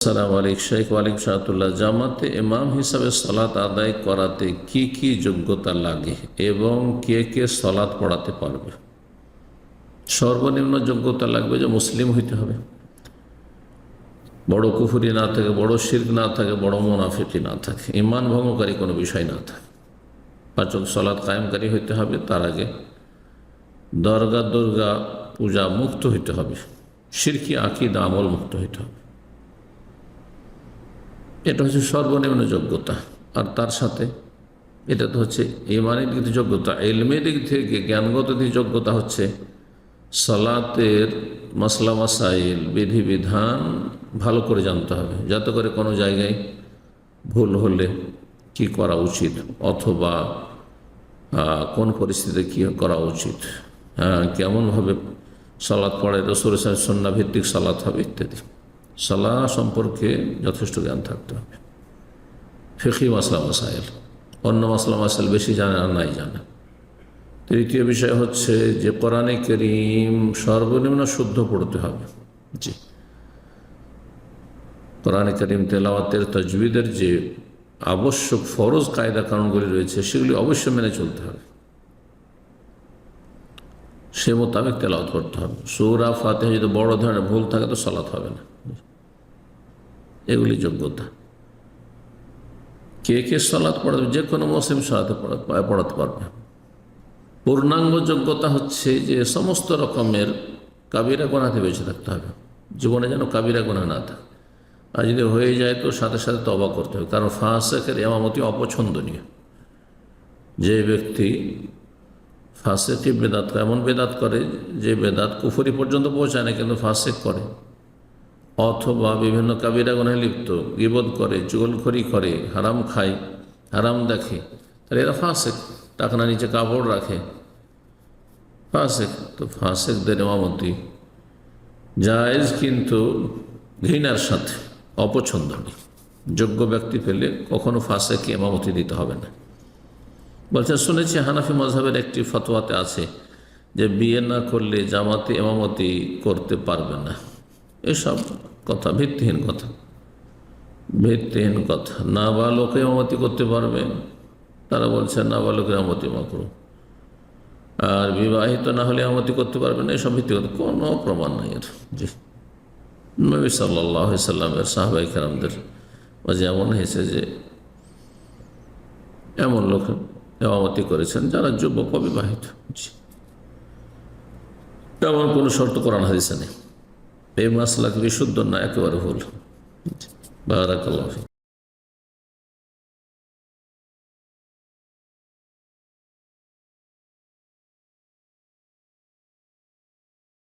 আসসালামু আলাইকুম শেখ ওয়ালাইকুম সালাতুল্লাহ। জামাতে ইমাম হিসাবে সলাত আদায় করাতে কি কি যোগ্যতা লাগে এবং কে কে সলাত পড়াতে পারবে? সর্বনিম্ন যোগ্যতা লাগবে যে মুসলিম হইতে হবে, বড় কুফরি না থাকে, বড় শিরক না থাকে, বড় মুনাফিকি না থাকে, ইমান ভঙ্গকারী কোনো বিষয় না থাকে। পাঁচ ওয়াক্ত সলাত কায়েমকারী হইতে হবে। তার আগে দরগা দুর্গা পূজা মুক্ত হইতে হবে, শিরকি আকীদা আমল মুক্ত হইতে হবে। এটা হচ্ছে সর্বনিম্ন যোগ্যতা। আর তার সাথে এটা তো হচ্ছে ইমানের দিক থেকে যোগ্যতা। ইলমের দিক থেকে জ্ঞানগত দিক যোগ্যতা হচ্ছে সালাতের মাসলা মাসাইল বিধিবিধান ভালো করে জানতে হবে, যাতে করে কোনো জায়গায় ভুল হলে কি করা উচিত, অথবা কোন পরিস্থিতিতে কী করা উচিত, কেমনভাবে সালাত পড়ে, রাসূল সুন্নাহ ভিত্তিক সালাত হবে ইত্যাদি। সালাহ সম্পর্কে যথেষ্ট জ্ঞান থাকতে হবে। ফিকহি মাসলা মাসাইল, অন্য মাসলা মাসাইল বেশি জানে আর নাই জানে। তৃতীয় বিষয় হচ্ছে যে কোরআনে কারীম সর্বনিম্ন শুদ্ধ পড়তে হবে। জি, কোরআনে কারীম তেলাওয়াতের তাজবিদের যে আবশ্যক ফরজ কায়দা কানুনগুলি রয়েছে সেগুলি অবশ্যই মেনে চলতে হবে, সে মোতাবেক তেলাওয়াত করতে হবে। সূরা ফাতিহা যদি বড় ধরনের ভুল থাকে তো সালাত হবে না। এগুলি যোগ্যতা। কে কে সালাত পড়াবে? যে কোনো মুসলিম সালাতে পড়াতে পারবে। পূর্ণাঙ্গ যোগ্যতা হচ্ছে যে সমস্ত রকমের কাবিরা গুনাহ থেকে বেঁচে থাকতে হবে, জীবনে যেন কাবিরা গুনাহ না থাকে। আর যদি হয়ে যায় তো সাথে সাথে তওবা করতে হবে, কারণ ফাসিকের ইমামতি অপছন্দনীয়। যে ব্যক্তি ফাসিকি বেদাত করে, এমন বেদাত করে যে বেদাত কুফরি পর্যন্ত পৌঁছায় না কিন্তু ফাসিক করে, অথবা বিভিন্ন কাবিরা গুনাহে লিপ্ত, গীবত করে, চুগলখড়ি করে, হারাম খায়, হারাম দেখে, তাহলে এরা ফাসিক। টাকনা নিচে কাপড় রাখে, ফাসিক। তো ফাসিকদের ইমামতি জায়েজ, কিন্তু ঘৃণার সাথে, অপছন্দনীয়। যোগ্য ব্যক্তি পেলে কখনো ফাসিককে ইমামতি দিতে হবে না। বলছেন, শুনেছি হানাফি মাযহাবের একটি ফতোয়াতে আছে যে বিয়ে না করলে জামাতে ইমামতি করতে পারবে না। এসব কথা ভিত্তিহীন কথা, ভিত্তিহীন কথা। নাবালক ইমামতি করতে পারবে, তারা বলছে নাবালকের ইমামতি মাকরুহ। আর বিবাহিত না হলে ইমামতি করতে পারবে না, এসব ভিত্তি কথা, কোনো প্রমাণ নাই এর। জি, নবী সাল্লাল্লাহু আলাইহি সাল্লামের সাহাবায়ে কেরামদের মাঝে এমন হয়েছে যে এমন লোক ইমামতি করেছেন যারা যুবক অবিবাহিত। তেমন কোনো শর্ত কোরআন হাদিসে নেই। এই মাসলাক বিশুদ্ধ না, একেবারে ভুল। বারাকাল্লাহু ফিক।